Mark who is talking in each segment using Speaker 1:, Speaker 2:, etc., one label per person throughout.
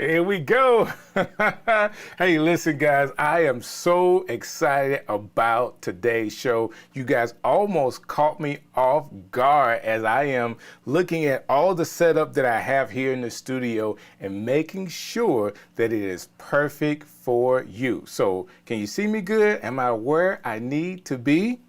Speaker 1: There we go. Hey, listen, guys, I am so excited about today's show. You guys almost caught me off guard as I am looking at all the setup that I have here in the studio and making sure that it is perfect for you. So, can you see me good? Am I where I need to be?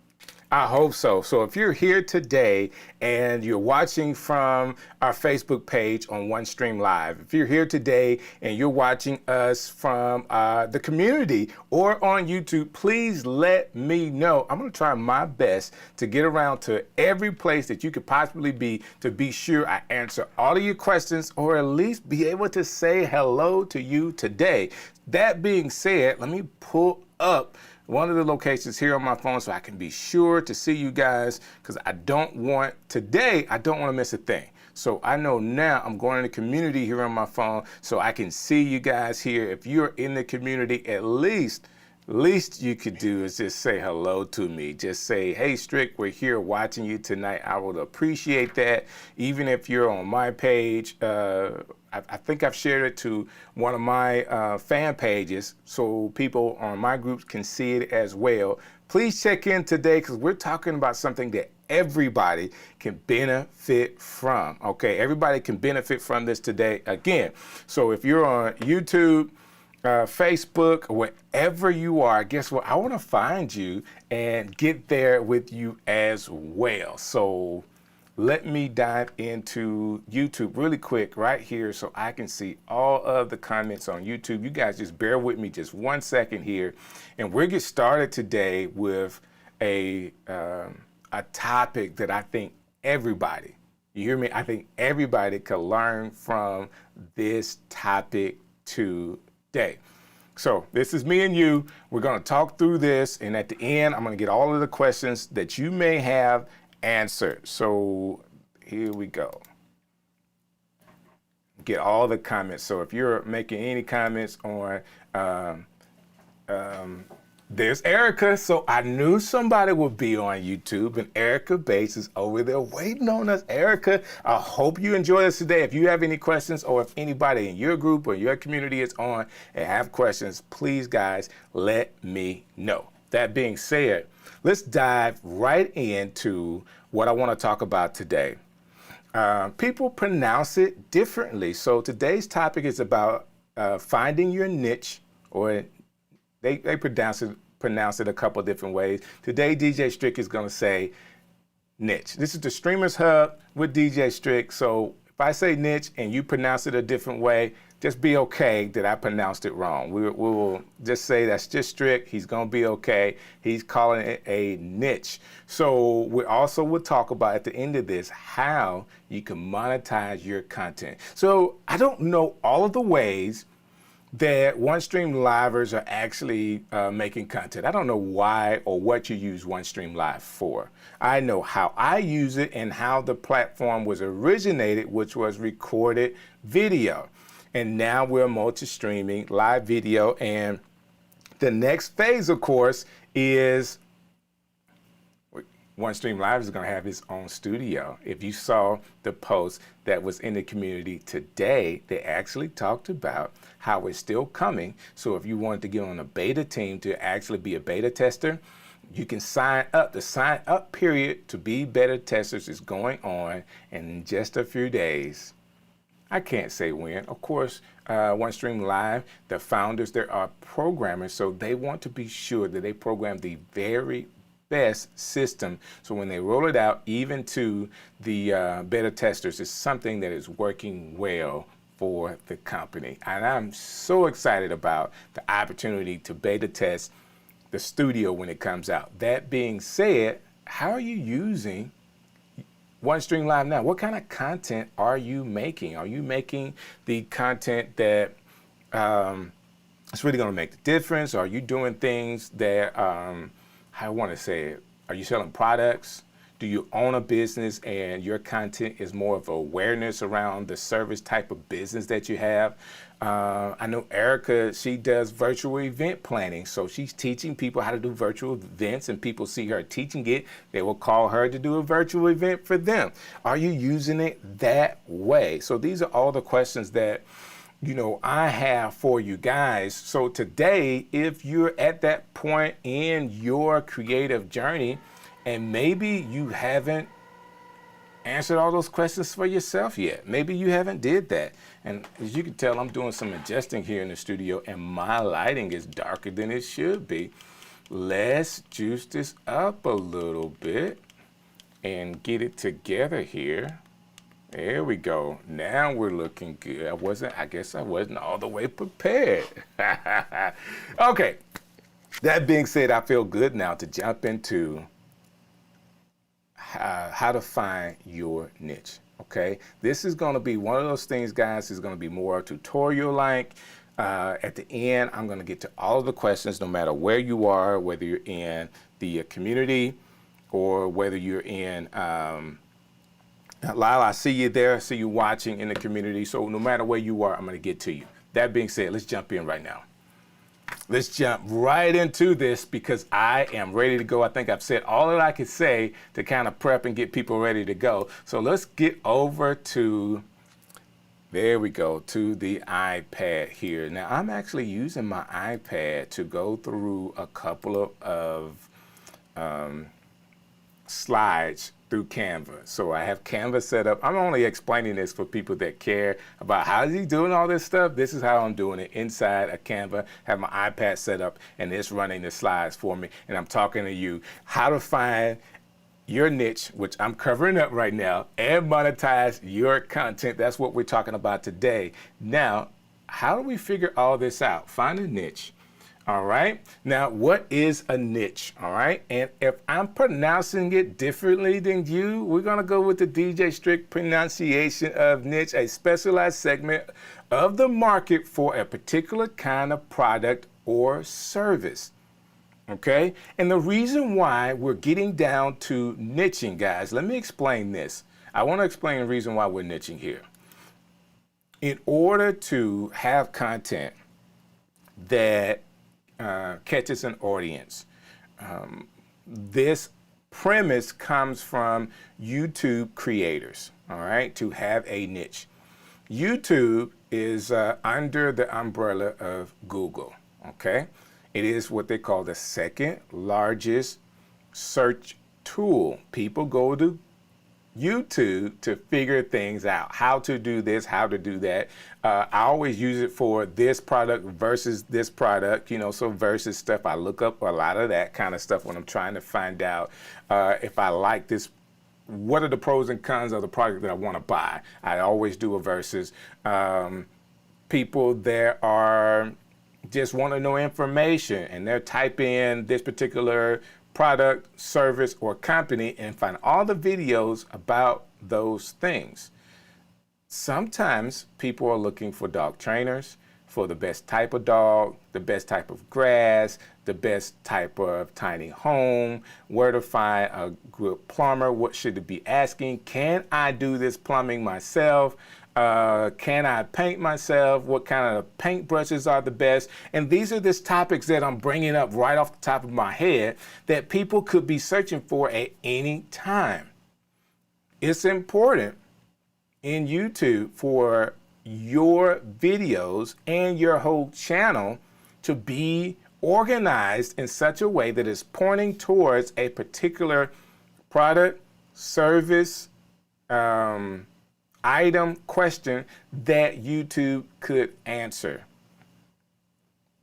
Speaker 1: I hope so. So if you're here today and you're watching from our Facebook page on OneStream Live, if you're here today and you're watching us from the community or on YouTube, please let me know. I'm going to try my best to get around to every place that you could possibly be to be sure I answer all of your questions or at least be able to say hello to you today. That being said, let me pull up one of the locations here on my phone so I can be sure to see you guys, because I don't want to miss a thing. So I know now I'm going in the community here on my phone so I can see you guys here. If you're in the community, at least you could do is just say hello to me. Just say, hey, Strick, we're here watching you tonight. I would appreciate that. Even if you're on my page, I think I've shared it to one of my fan pages so people on my groups can see it as well. Please check in today because we're talking about something that everybody can benefit from. Okay, everybody can benefit from this today again. So if you're on YouTube, Facebook, wherever you are, guess what? I want to find you and get there with you as well. So let me dive into YouTube really quick right here so I can see all of the comments on YouTube. You guys just bear with me just 1 second here. And we'll get started today with a topic that I think everybody, you hear me? I think everybody could learn from this topic today. So this is me and you. We're going to talk through this. And at the end, I'm going to get all of the questions that you may have answered. So here we go. Get all the comments. So if you're making any comments on, there's Erica. So I knew somebody would be on YouTube, and Erica Bates is over there waiting on us. Erica, I hope you enjoy us today. If you have any questions or if anybody in your group or your community is on and have questions, please, guys, let me know. That being said, let's dive right into what I want to talk about today. People pronounce it differently. So today's topic is about finding your niche, or they pronounce it a couple different ways. Today, DJ Strick is going to say niche. This is the Streamers Hub with DJ Strick. So if I say niche and you pronounce it a different way, just be okay that I pronounced it wrong. We will just say that's just Strick. He's going to be okay. He's calling it a niche. So we also will talk about at the end of this how you can monetize your content. So I don't know all of the ways that OneStream Livers are actually making content. I don't know why or what you use OneStream Live for. I know how I use it and how the platform was originated, which was recorded video. And now we're multi-streaming live video. And the next phase, of course, is OneStream Live is going to have its own studio. If you saw the post that was in the community today, they actually talked about how it's still coming. So if you wanted to get on a beta team to actually be a beta tester, you can sign up. The sign up period to be beta testers is going on in just a few days. I can't say when. Of course, OneStream Live, the founders, there are programmers, so they want to be sure that they program the very best system. So when they roll it out, even to the beta testers, it's something that is working well for the company. And I'm so excited about the opportunity to beta test the studio when it comes out. That being said, how are you using OneStream Live now? What kind of content are you making? Are you making the content that it's really going to make the difference? Are you doing things that, I want to say it, are you selling products? Do you own a business and your content is more of awareness around the service type of business that you have? I know Erica, she does virtual event planning. So she's teaching people how to do virtual events, and people see her teaching it. They will call her to do a virtual event for them. Are you using it that way? So these are all the questions that I have for you guys. So today, if you're at that point in your creative journey and maybe you haven't answered all those questions for yourself yet, maybe you haven't did that. And as you can tell, I'm doing some adjusting here in the studio and my lighting is darker than it should be. Let's juice this up a little bit and get it together here. There we go. Now we're looking good. I guess I wasn't all the way prepared. Okay. That being said, I feel good now to jump into how to find your niche. Okay. This is going to be one of those things, guys, is going to be more tutorial like. At the end, I'm going to get to all of the questions, no matter where you are, whether you're in the community or whether you're in, Lyle, I see you there. I see you watching in the community. So no matter where you are, I'm going to get to you. That being said, let's jump in right now. Let's jump right into this because I am ready to go. I think I've said all that I could say to kind of prep and get people ready to go. So let's get over to, there we go, to the iPad here. Now I'm actually using my iPad to go through a couple of slides through Canva. So I have Canva set up. I'm only explaining this for people that care about how is he doing all this stuff. This is how I'm doing it inside a Canva. Have my iPad set up and it's running the slides for me. And I'm talking to you how to find your niche, which I'm covering up right now, and monetize your content. That's what we're talking about today. Now, how do we figure all this out? Find a niche. All right. Now, what is a niche? All right. And if I'm pronouncing it differently than you, we're going to go with the DJ strict pronunciation of niche, a specialized segment of the market for a particular kind of product or service. Okay. And the reason why we're getting down to niching, guys, let me explain this. I want to explain the reason why we're niching here. In order to have content that catches an audience. This premise comes from YouTube creators, all right, to have a niche. YouTube is under the umbrella of Google, okay? It is what they call the second largest search tool. People go to YouTube to figure things out, how to do this, how to do that. I always use it for this product versus this product, so versus stuff. I look up a lot of that kind of stuff when I'm trying to find out if I like this, what are the pros and cons of the product that I want to buy. I always do a versus. People that are just want to know information and they're typing in this particular product, service, or company and find all the videos about those things. Sometimes people are looking for dog trainers, for the best type of dog, the best type of grass, the best type of tiny home, where to find a good plumber, what should it be asking, can I do this plumbing myself? Can I paint myself? What kind of paint brushes are the best? And these are just topics that I'm bringing up right off the top of my head that people could be searching for at any time. It's important in YouTube for your videos and your whole channel to be organized in such a way that is pointing towards a particular product, service, item, question that YouTube could answer.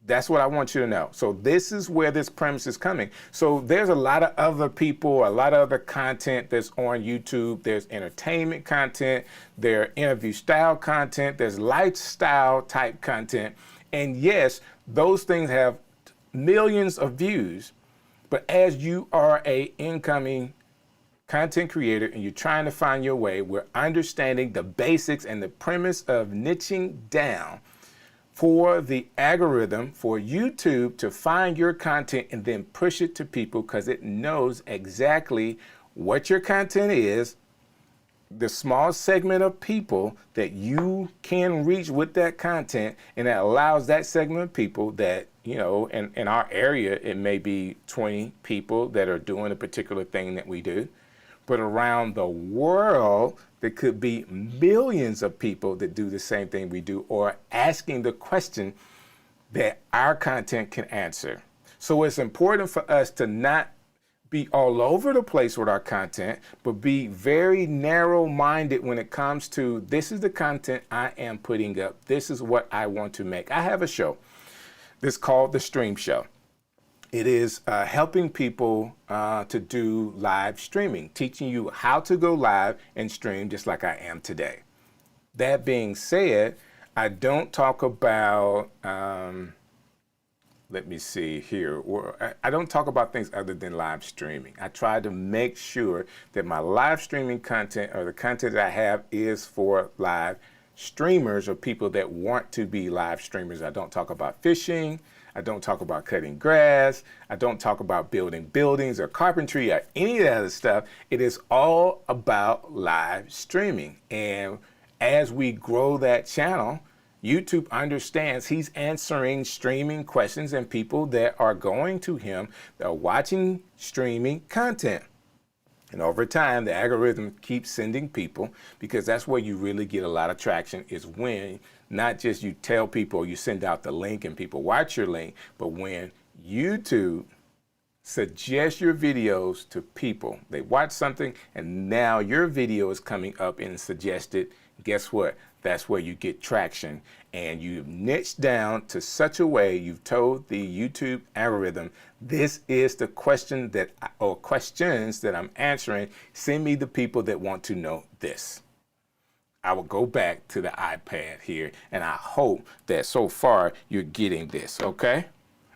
Speaker 1: That's what I want you to know. So this is where this premise is coming. So there's a lot of other people, a lot of other content that's on YouTube. There's entertainment content, there's interview style content, there's lifestyle type content. And yes, those things have millions of views. But as you are a incoming content creator and you're trying to find your way, we're understanding the basics and the premise of niching down for the algorithm for YouTube to find your content and then push it to people because it knows exactly what your content is, the small segment of people that you can reach with that content, and that allows that segment of people that, in our area, it may be 20 people that are doing a particular thing that we do. but around the world, there could be millions of people that do the same thing we do or asking the question that our content can answer. So it's important for us to not be all over the place with our content, but be very narrow-minded when it comes to this is the content I am putting up. This is what I want to make. I have a show that's called The Stream Show. It is helping people to do live streaming, teaching you how to go live and stream just like I am today. That being said, I don't talk about, let me see here, I don't talk about things other than live streaming. I try to make sure that my live streaming content or the content that I have is for live streamers or people that want to be live streamers. I don't talk about fishing. I don't talk about cutting grass. I don't talk about building buildings or carpentry or any of that other stuff. It is all about live streaming. And as we grow that channel, YouTube understands he's answering streaming questions and people that are going to him, that are watching streaming content. And over time, the algorithm keeps sending people, because that's where you really get a lot of traction, is when not just you tell people, you send out the link and people watch your link, but when YouTube suggests your videos to people, they watch something and now your video is coming up and suggested, guess what? That's where you get traction, and you've niched down to such a way, you've told the YouTube algorithm, this is the question that, or questions that I'm answering. Send me the people that want to know this. I will go back to the iPad here, and I hope that so far you're getting this, okay?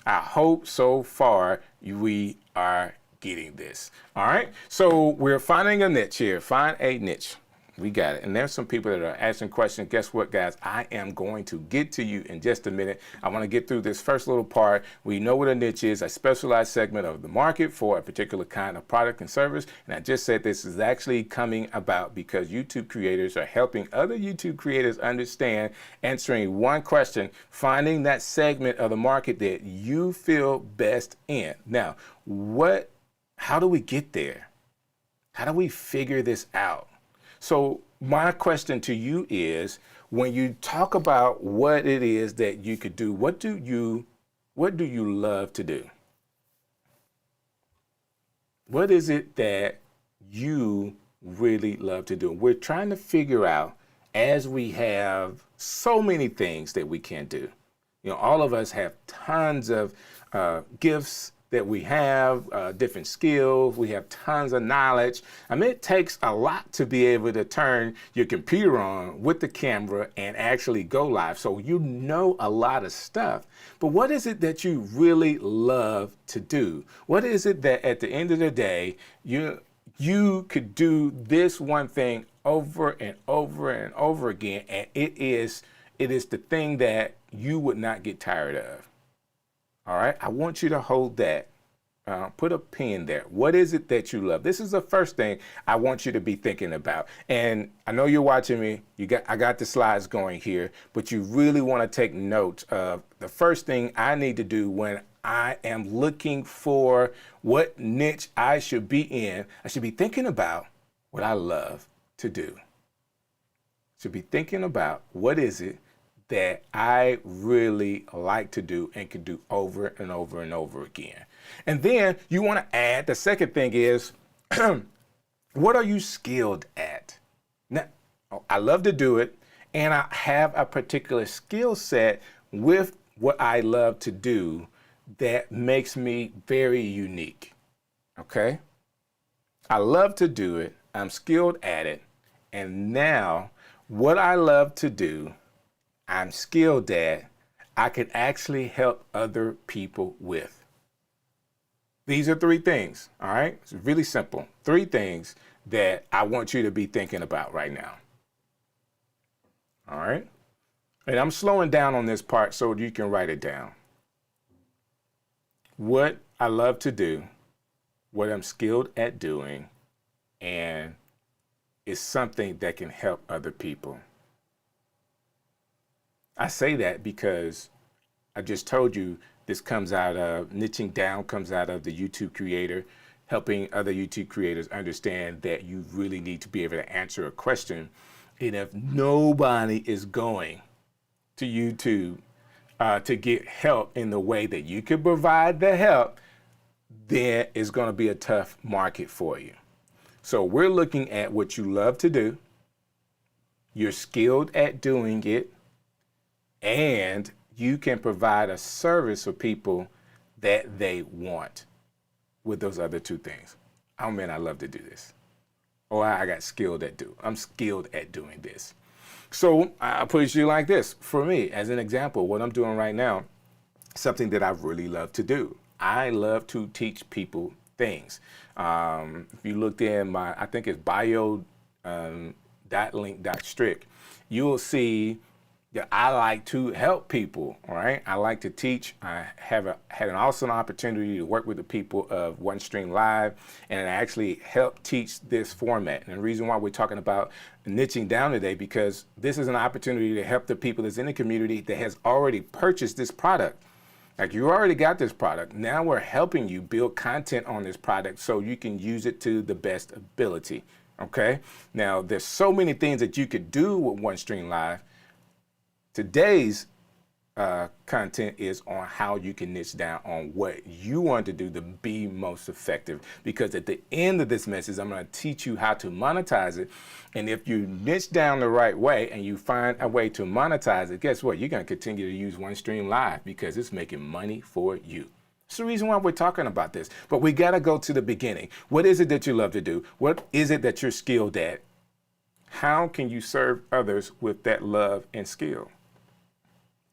Speaker 1: I hope so far we are getting this. All right, so we're finding a niche here. Find a niche. We got it. And there's some people that are asking questions. Guess what, guys? I am going to get to you in just a minute. I want to get through this first little part. We know what a niche is, a specialized segment of the market for a particular kind of product and service. And I just said this is actually coming about because YouTube creators are helping other YouTube creators understand, answering one question, finding that segment of the market that you feel best in. Now, how do we get there? How do we figure this out? So my question to you is, when you talk about what it is that you could do, what do you love to do? What is it that you really love to do? We're trying to figure out, as we have so many things that we can do. You know, all of us have tons of gifts that we have, different skills, we have tons of knowledge. I mean, it takes a lot to be able to turn your computer on with the camera and actually go live. So you know a lot of stuff, but what is it that you really love to do? What is it that at the end of the day, you could do this one thing over and over and over again, and it is the thing that you would not get tired of? All right, I want you to hold that. Put a pin there. What is it that you love? This is the first thing I want you to be thinking about. And I know you're watching me. I got the slides going here, but you really want to take note of the first thing I need to do when I am looking for what niche I should be in. I should be thinking about what I love to do. Should be thinking about what is it that I really like to do and can do over and over and over again. And then you want to add, the second thing is, what are you skilled at? Now, I love to do it, and I have a particular skill set with what I love to do that makes me very unique, okay? I love to do it, I'm skilled at it, and now what I love to do, I'm skilled at, I can actually help other people with. These are three things, all right? It's really simple. Three things that I want you to be thinking about right now. All right? And I'm slowing down on this part so you can write it down. What I love to do, what I'm skilled at doing, and it's something that can help other people. I say that because I just told you this comes out of, niching down comes out of the YouTube creator, helping other YouTube creators understand that you really need to be able to answer a question. And if nobody is going to YouTube to get help in the way that you can provide the help, then it's going to be a tough market for you. So we're looking at what you love to do, you're skilled at doing it, and you can provide a service for people that they want with those other two things. Oh man, I love to do this. Oh, I got skilled at I'm skilled at doing this. So I'll put it to you like this. For me, as an example, what I'm doing right now, something that I really love to do. I love to teach people things. If you looked in my, I think it's bio.link.strict, you'll see that I like to help people, all right? I like to teach. I had an awesome opportunity to work with the people of OneStream Live, and I actually help teach this format. And the reason why we're talking about niching down today, because this is an opportunity to help the people that's in the community that has already purchased this product. Like, you already got this product. Now we're helping you build content on this product so you can use it to the best ability, okay? Now, there's so many things that you could do with OneStream Live. Today's content is on how you can niche down on what you want to do to be most effective. Because at the end of this message, I'm going to teach you how to monetize it. And if you niche down the right way and you find a way to monetize it, guess what? You're going to continue to use OneStream Live because it's making money for you. It's the reason why we're talking about this. But we got to go to the beginning. What is it that you love to do? What is it that you're skilled at? How can you serve others with that love and skill?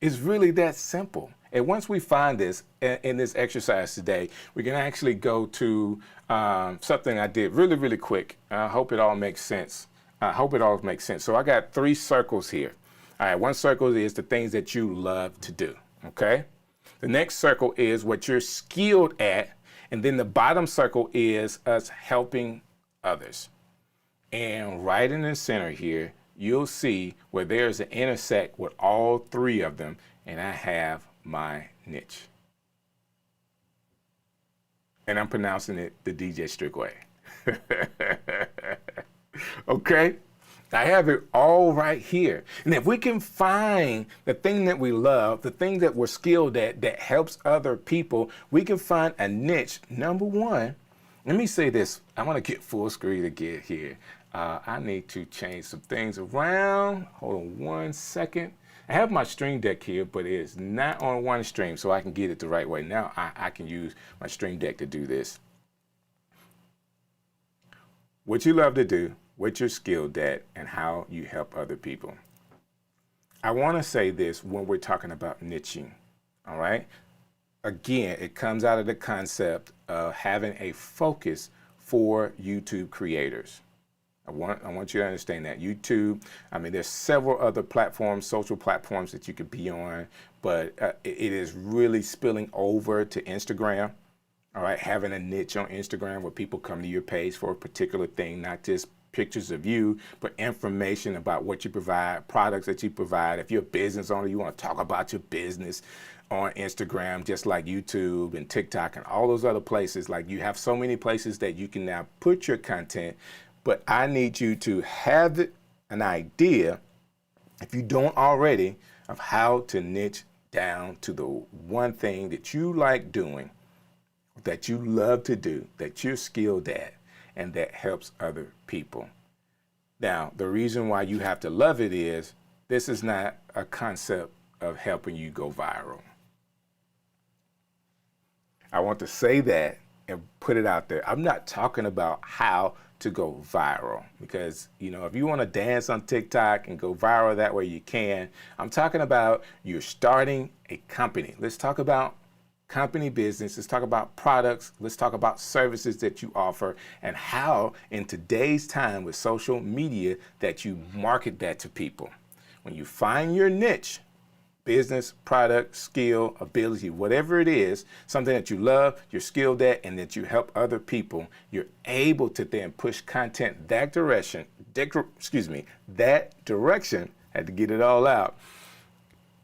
Speaker 1: It's really that simple. And once we find this in this exercise today, we can actually go to something I did really, really quick. I hope it all makes sense. So I got 3 circles here. All right, one circle is the things that you love to do, okay? The next circle is what you're skilled at. And then the bottom circle is us helping others. And right in the center here, you'll see where there's an intersect with all 3 of them, and I have my niche. And I'm pronouncing it the DJ Strick way. Okay? I have it all right here. And if we can find the thing that we love, the thing that we're skilled at that helps other people, we can find a niche. Number one, let me say this. I want to get full screen to get here. I need to change some things around. Hold on one second. I have my Stream Deck here, but it is not on OneStream, so I can get it the right way. Now I can use my Stream Deck to do this. What you love to do, what you're skilled at, and how you help other people. I want to say this when we're talking about niching, all right? Again, it comes out of the concept of having a focus for YouTube creators. I want you to understand that YouTube, I mean, there's several other platforms, social platforms that you could be on, but it is really spilling over to Instagram. All right, having a niche on Instagram where people come to your page for a particular thing, not just pictures of you, but information about what you provide, products that you provide. If you're a business owner, you want to talk about your business on Instagram, just like YouTube and TikTok and all those other places. Like, you have so many places that you can now put your content. But I need you to have an idea, if you don't already, of how to niche down to the one thing that you like doing, that you love to do, that you're skilled at, and that helps other people. Now, the reason why you have to love it is this is not a concept of helping you go viral. I want to say that and put it out there. I'm not talking about how to go viral, because, you know, if you want to dance on TikTok and go viral that way, you can. I'm talking about you're starting a company. Let's talk about company business. Let's talk about products. Let's talk about services that you offer, and how in today's time with social media that you market that to people. When you find your niche, business, product, skill, ability, whatever it is, something that you love, you're skilled at, and that you help other people, you're able to then push content that direction, had to get it all out.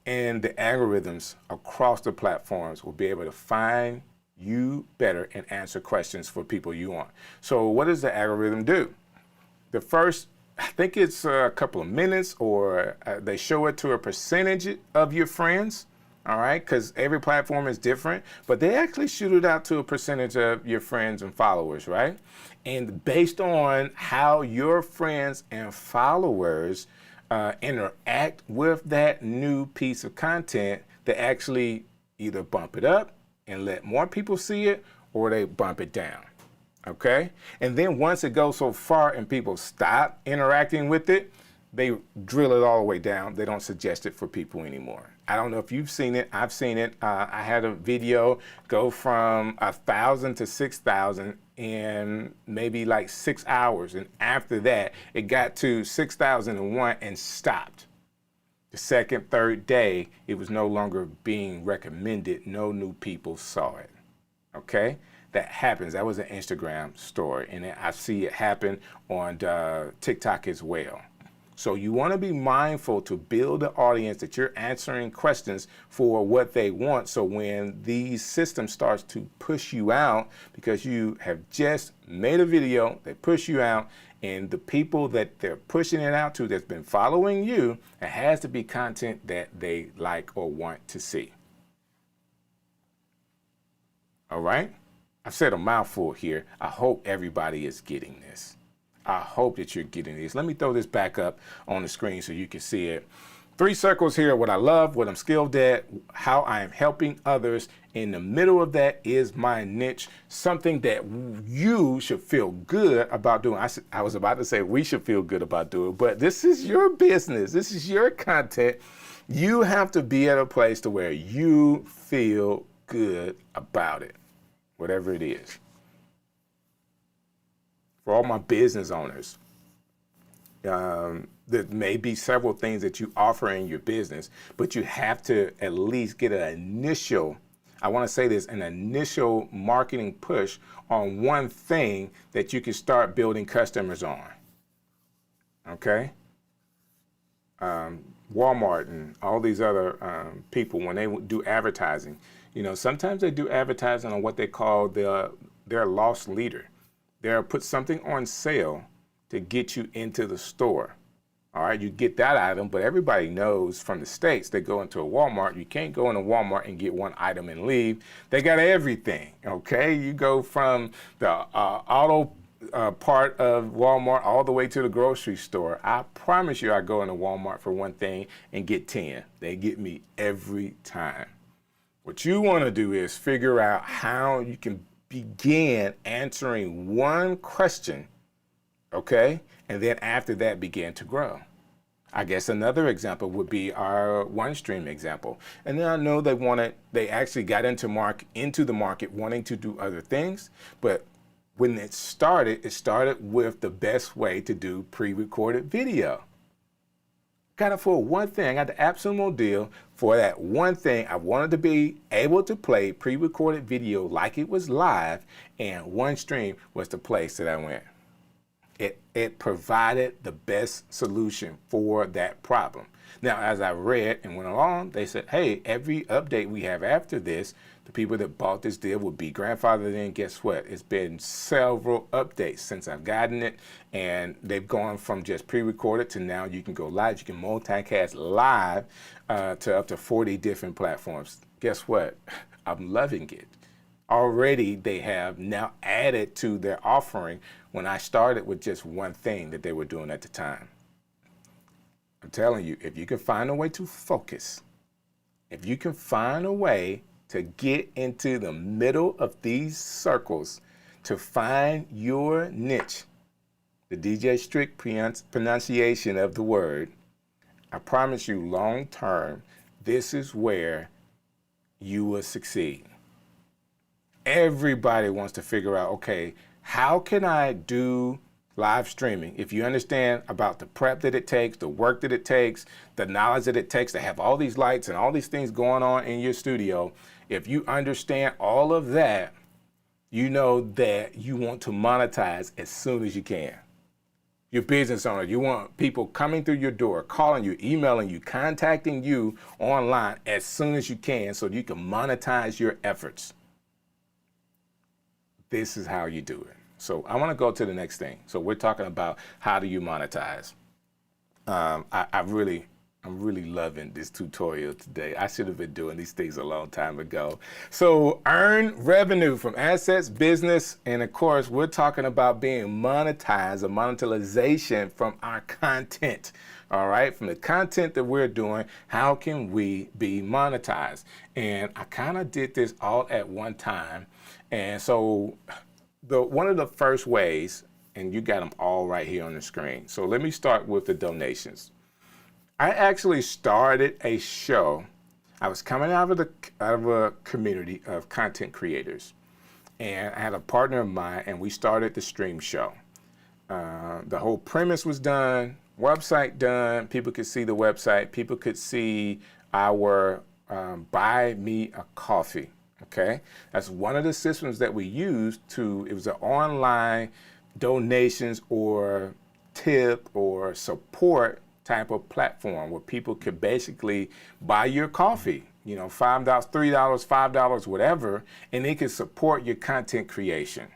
Speaker 1: And the algorithms across the platforms will be able to find you better and answer questions for people you want. So what does the algorithm do? The first, I think it's a couple of minutes, or they show it to a percentage of your friends. All right, because every platform is different, but they actually shoot it out to a percentage of your friends and followers, right? And based on how your friends and followers interact with that new piece of content, they actually either bump it up and let more people see it, or they bump it down. Okay? And then once it goes so far and people stop interacting with it, they drill it all the way down. They don't suggest it for people anymore. I don't know if you've seen it. I've seen it. I had a video go from 1,000 to 6,000 in maybe like 6 hours. And after that, it got to 6,001 and stopped. The second, third day, it was no longer being recommended. No new people saw it. Okay? That happens. That was an Instagram story. And I see it happen on TikTok as well. So you want to be mindful to build an audience that you're answering questions for what they want. So when these systems starts to push you out because you have just made a video, they push you out, and the people that they're pushing it out to that's been following you, it has to be content that they like or want to see. All right? I've said a mouthful here. I hope everybody is getting this. I hope that you're getting this. Let me throw this back up on the screen so you can see it. 3 circles here, what I love, what I'm skilled at, how I am helping others. In the middle of that is my niche, something that you should feel good about doing. I was about to say we should feel good about doing, but this is your business. This is your content. You have to be at a place to where you feel good about it, whatever it is. For all my business owners, there may be several things that you offer in your business, but you have to at least get an initial, I want to say this, an initial marketing push on one thing that you can start building customers on. Okay? Walmart and all these other people, when they do advertising, sometimes they do advertising on what they call their loss leader. They'll put something on sale to get you into the store. All right, you get that item, but everybody knows from the States, they go into a Walmart. You can't go into Walmart and get one item and leave. They got everything, okay? You go from the auto part of Walmart all the way to the grocery store. I promise you I go into Walmart for one thing and get 10. They get me every time. What you want to do is figure out how you can begin answering one question, okay? And then after that, begin to grow. I guess another example would be our OneStream example. And then I know they actually got into the market wanting to do other things, but when it started with the best way to do pre-recorded video. Got it for one thing. I got the absolute deal for that one thing. I wanted to be able to play pre-recorded video like it was live, and OneStream was the place that I went. It provided the best solution for that problem. Now, as I read and went along, they said, hey, every update we have after this, the people that bought this deal would be grandfathered in. Guess what? It's been several updates since I've gotten it, and they've gone from just pre-recorded to now you can go live. You can multicast live to up to 40 different platforms. Guess what? I'm loving it. Already they have now added to their offering when I started with just one thing that they were doing at the time. I'm telling you, if you can find a way to focus, if you can find a way to get into the middle of these circles, to find your niche, the DJ strict pronunciation of the word, I promise you long term, this is where you will succeed. Everybody wants to figure out, okay, how can I do live streaming? If you understand about the prep that it takes, the work that it takes, the knowledge that it takes to have all these lights and all these things going on in your studio, if you understand all of that, you know that you want to monetize as soon as you can. Your business owner, you want people coming through your door, calling you, emailing you, contacting you online as soon as you can so you can monetize your efforts. this is how you do it. So I want to go to the next thing. So we're talking about how do you monetize. I'm really loving this tutorial today. I should have been doing these things a long time ago. So earn revenue from assets, business, and of course, we're talking about being monetized or monetization from our content. All right, from the content that we're doing, how can we be monetized? And I kind of did this all at one time. And so one of the first ways, and you got them all right here on the screen. So let me start with the donations. I actually started a show. I was coming out of a community of content creators, and I had a partner of mine, and we started the stream show. The whole premise was done, website done. People could see the website. People could see our buy me a coffee. Okay, that's one of the systems that we used to. It was an online donations or tip or support type of platform where people could basically buy your coffee, $5, $3, $5, whatever, and they could support your content creation.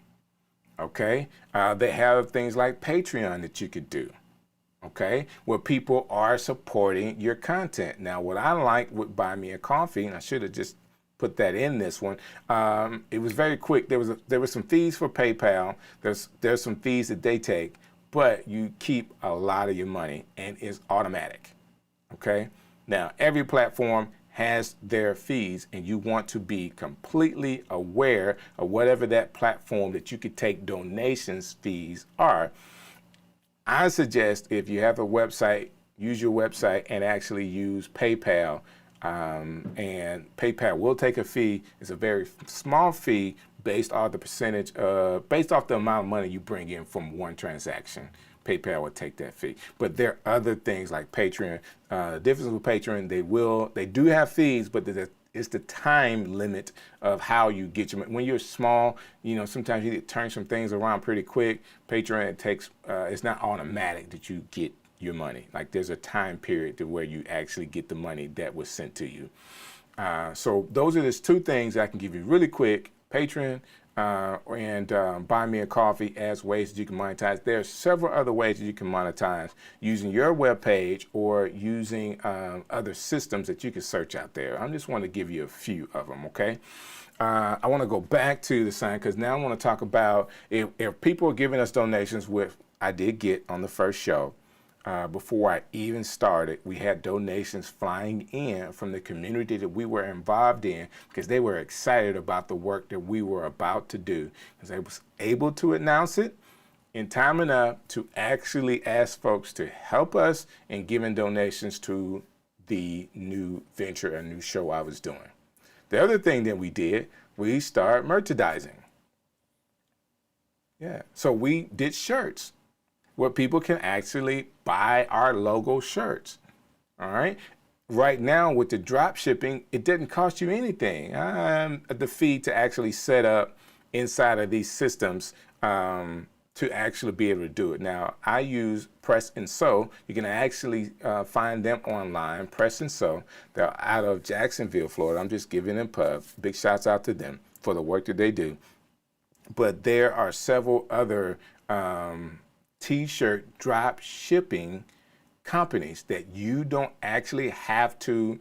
Speaker 1: Okay, they have things like Patreon that you could do. Okay, where people are supporting your content. Now, what I like with Buy Me a Coffee, and I should have just put that in this one. It was very quick. There were some fees for PayPal. There's some fees that they take, but you keep a lot of your money and it's automatic. Okay. Now every platform has their fees, and you want to be completely aware of whatever that platform that you could take donations fees are. I suggest if you have a website, use your website and actually use PayPal. And PayPal will take a fee. It's a very small fee based off the percentage, based off the amount of money you bring in from one transaction. PayPal will take that fee. But there are other things like Patreon. The difference with Patreon, they do have fees, but it's the time limit of how you get your money. When you're small, sometimes you turn some things around pretty quick. Patreon, it's not automatic that you get your money. Like there's a time period to where you actually get the money that was sent to you. So those are just two things I can give you really quick. Patreon and Buy Me a Coffee as ways that you can monetize. There are several other ways that you can monetize using your webpage or using other systems that you can search out there. I just want to give you a few of them, okay? I want to go back to the sign because now I want to talk about if people are giving us donations, which I did get on the first show. Before I even started, we had donations flying in from the community that we were involved in because they were excited about the work that we were about to do. Because I was able to announce it in time enough to actually ask folks to help us in giving donations to the new venture, a new show I was doing. The other thing that we did, we started merchandising. Yeah, so we did shirts where people can actually buy our logo shirts. All right. Right now with the drop shipping, it didn't cost you anything. The fee to actually set up inside of these systems to actually be able to do it. Now I use Press and Sew. You can actually find them online, Press and Sew. They're out of Jacksonville, Florida. I'm just giving them big shouts out to them for the work that they do. But there are several other T-shirt drop shipping companies that you don't actually have to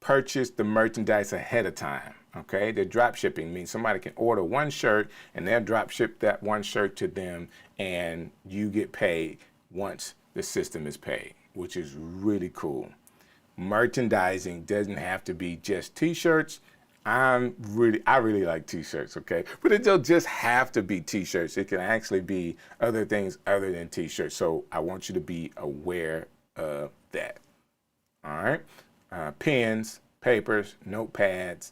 Speaker 1: purchase the merchandise ahead of time. Okay, the drop shipping means somebody can order one shirt and they'll drop ship that one shirt to them, and you get paid once the system is paid, which is really cool. Merchandising doesn't have to be just T-shirts. I really like T-shirts, okay? But it don't just have to be T-shirts. It can actually be other things other than T-shirts. So I want you to be aware of that. All right? Pens, papers, notepads,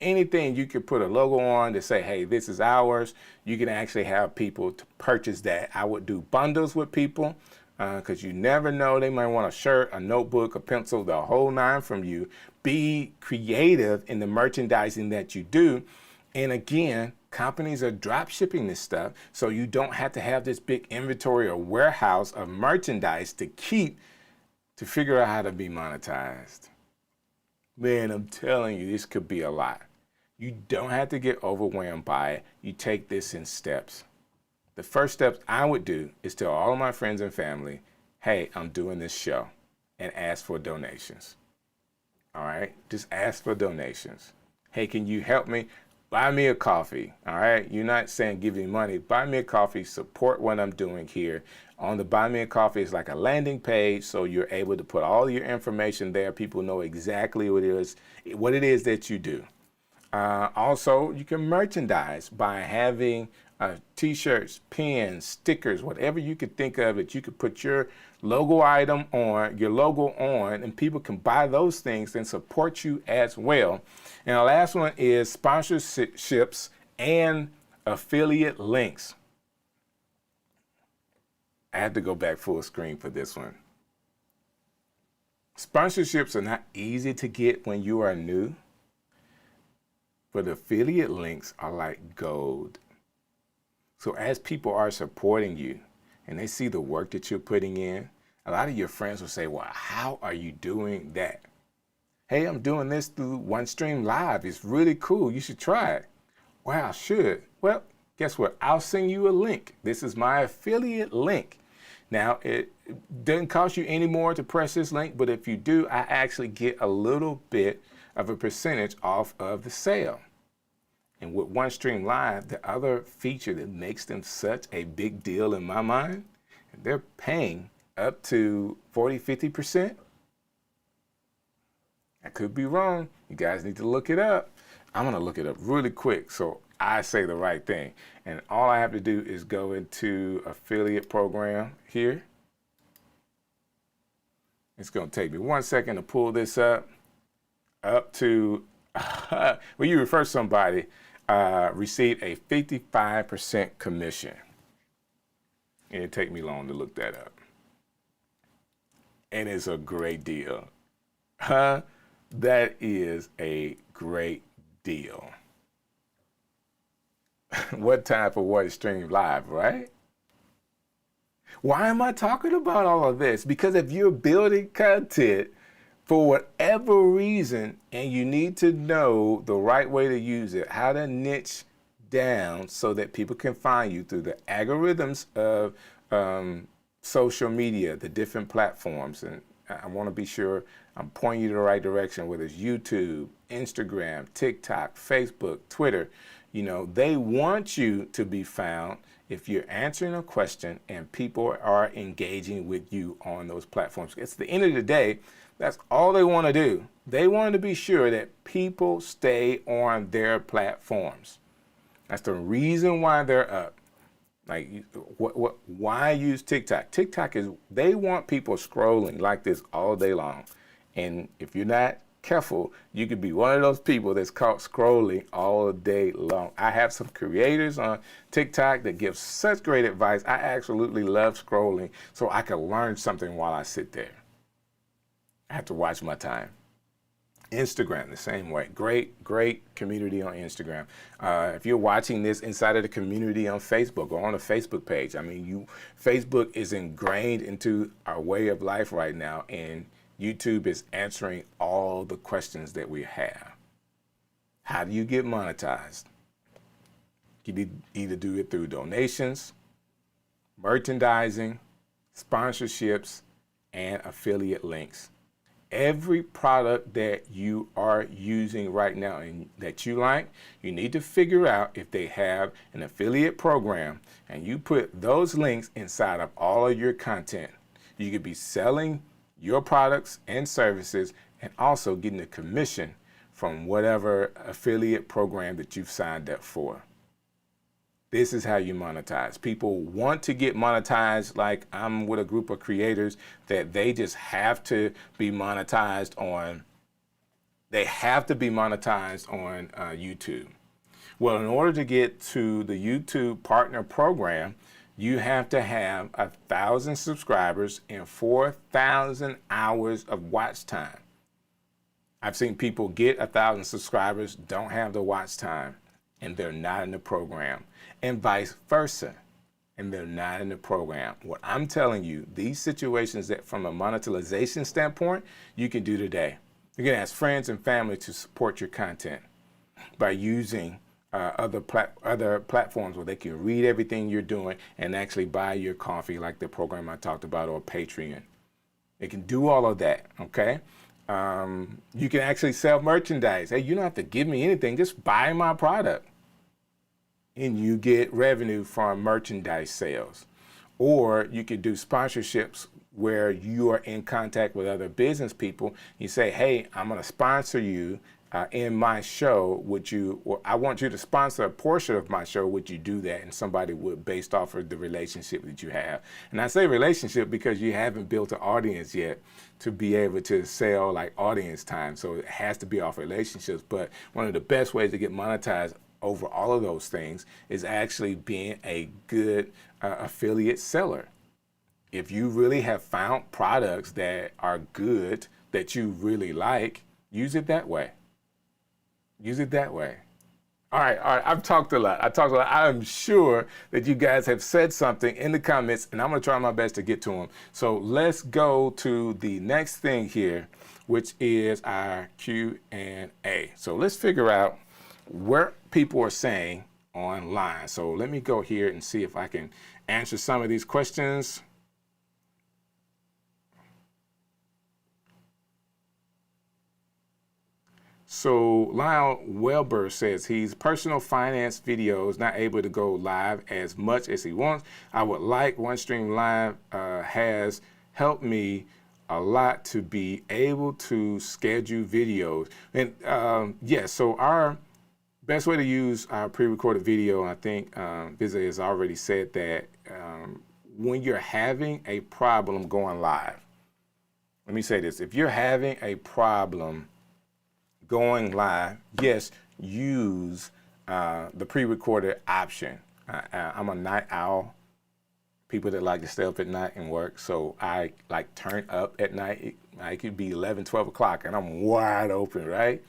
Speaker 1: anything you could put a logo on to say, hey, this is ours. You can actually have people to purchase that. I would do bundles with people because you never know. They might want a shirt, a notebook, a pencil, the whole nine from you. Be creative in the merchandising that you do. And again, companies are drop shipping this stuff, so you don't have to have this big inventory or warehouse of merchandise to figure out how to be monetized. Man, I'm telling you, this could be a lot. You don't have to get overwhelmed by it. You take this in steps. The first steps I would do is tell all of my friends and family, hey, I'm doing this show, and ask for donations. All right, just ask for donations. Hey, can you help me? Buy me a coffee. All right, you're not saying give me money. Buy me a coffee, support what I'm doing here. On the Buy Me a Coffee, it's like a landing page, so you're able to put all your information there. People know exactly what it is that you do. Also, you can merchandise by having t-shirts, pins, stickers, whatever you could think of that you could put your logo on, and people can buy those things and support you as well. And the last one is sponsorships and affiliate links. I had to go back full screen for this one. Sponsorships are not easy to get when you are new, but affiliate links are like gold. So as people are supporting you and they see the work that you're putting in, a lot of your friends will say, well, how are you doing that? Hey, I'm doing this through OneStream Live. It's really cool. You should try it. Well, I should. Well, guess what? I'll send you a link. This is my affiliate link. Now, it doesn't cost you any more to press this link, but if you do, I actually get a little bit of a percentage off of the sale. And with OneStream Live, the other feature that makes them such a big deal in my mind, they're paying up to 40-50%. I could be wrong. You guys need to look it up. I'm going to look it up really quick so I say the right thing. And all I have to do is go into affiliate program here. It's going to take me 1 second to pull this up to, when you refer somebody, receive a 55% commission. And it take me long to look that up. And it's a great deal. That is a great deal. What time for OneStream Live, right? Why am I talking about all of this? Because if you're building content for whatever reason and you need to know the right way to use it, how to niche down so that people can find you through the algorithms of social media, the different platforms. And I want to be sure I'm pointing you to the right direction, whether it's YouTube, Instagram, TikTok, Facebook, Twitter. You know, they want you to be found if you're answering a question and people are engaging with you on those platforms. It's the end of the day, that's all they want to do. They want to be sure that people stay on their platforms. That's the reason why they're up. Like, why use TikTok? TikTok is, they want people scrolling like this all day long. And if you're not careful, you could be one of those people that's caught scrolling all day long. I have some creators on TikTok that give such great advice. I absolutely love scrolling so I can learn something while I sit there. I have to watch my time. Instagram, the same way. Great community on Instagram. If you're watching this inside of the community on Facebook or on a Facebook page, I mean, Facebook is ingrained into our way of life right now, and YouTube is answering all the questions that we have. How do you get monetized? You can either do it through donations, merchandising, sponsorships, and affiliate links. Every product that you are using right now and that you like, you need to figure out if they have an affiliate program, and you put those links inside of all of your content. You could be selling your products and services and also getting a commission from whatever affiliate program that you've signed up for. This is how you monetize. People want to get monetized. Like, I'm with a group of creators that they just have to be monetized on. They have to be monetized on YouTube. Well, in order to get to the YouTube Partner Program, you have to have 1,000 subscribers and 4,000 hours of watch time. I've seen people get 1,000 subscribers, don't have the watch time, and they're not in the program, and vice versa, and they're not in the program. What I'm telling you, these situations that from a monetization standpoint, you can do today. You can ask friends and family to support your content. by using other platforms where they can read everything you're doing and actually buy your coffee, like the program I talked about, or Patreon. They can do all of that, okay? You can actually sell merchandise. Hey, you don't have to give me anything, just buy my product. And you get revenue from merchandise sales. Or you could do sponsorships where you are in contact with other business people. You say, hey, I'm gonna sponsor you in my show. Or I want you to sponsor a portion of my show. Would you do that? And somebody would, based off of the relationship that you have. And I say relationship because you haven't built an audience yet to be able to sell like audience time. So it has to be off relationships. But one of the best ways to get monetized over all of those things is actually being a good affiliate seller. If you really have found products that are good, that you really like, use it that way. Use it that way. All right. I've talked a lot. I'm sure that you guys have said something in the comments, and I'm going to try my best to get to them. So let's go to the next thing here, which is our Q&A. So let's figure out what people are saying online. So let me go here and see if I can answer some of these questions. So Lyle Welber says he's personal finance videos not able to go live as much as he wants. I would like OneStream Live has helped me a lot to be able to schedule videos. And yes, so our best way to use our pre-recorded video, I think Visa has already said that when you're having a problem going live, let me say this, if you're having a problem going live, yes, use the pre-recorded option. I'm a night owl, people that like to stay up at night and work, so I like turn up at night. It could be 11, 12 o'clock and I'm wide open, right?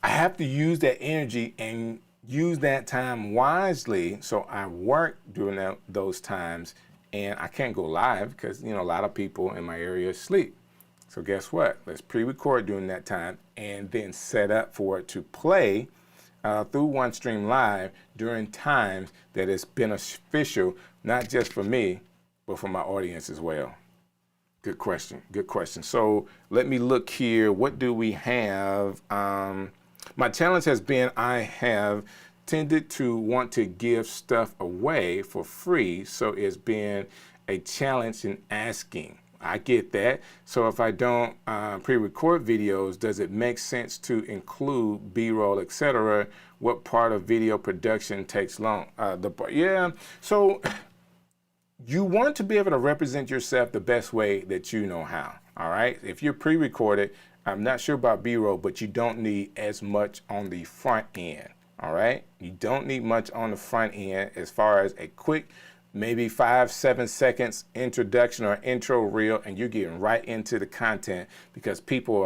Speaker 1: I have to use that energy and use that time wisely, so I work during those times, and I can't go live because, you know, a lot of people in my area sleep. So guess what? Let's pre-record during that time and then set up for it to play through OneStream Live during times that is beneficial, not just for me, but for my audience as well. Good question. Good question. So let me look here. What do we have? My challenge has been I have tended to want to give stuff away for free. So it's been a challenge in asking. I get that. So if I don't pre-record videos, does it make sense to include B-roll, etc.? What part of video production takes long? Yeah. So you want to be able to represent yourself the best way that you know how. All right. If you're pre-recorded, I'm not sure about B-roll, but you don't need as much on the front end. All right. You don't need much on the front end as far as a quick, maybe 5-7 seconds introduction or intro reel, and you're getting right into the content because people